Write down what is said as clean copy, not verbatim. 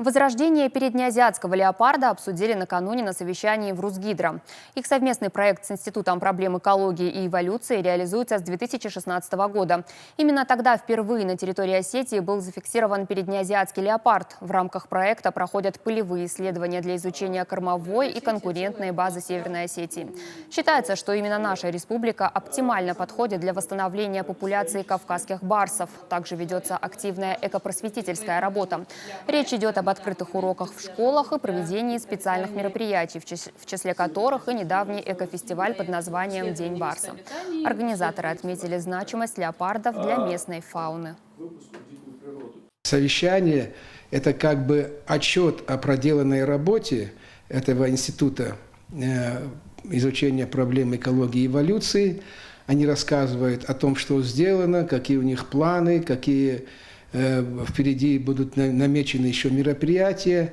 Возрождение переднеазиатского леопарда обсудили накануне на совещании в Русгидро. Их совместный проект с Институтом проблем экологии и эволюции реализуется с 2016 года. Именно тогда впервые на территории Осетии был зафиксирован переднеазиатский леопард. В рамках проекта проходят полевые исследования для изучения кормовой и конкурентной базы Северной Осетии. Считается, что именно наша республика оптимально подходит для восстановления популяции кавказских барсов. Также ведется активная экопросветительская работа. Речь идет об открытых уроках в школах и проведении специальных мероприятий, в числе которых и недавний экофестиваль под названием «День барса». Организаторы отметили значимость леопардов для местной фауны. Совещание – это как бы отчет о проделанной работе этого института изучения проблем экологии и эволюции. Они рассказывают о том, что сделано, какие у них планы, какие впереди будут намечены еще мероприятия.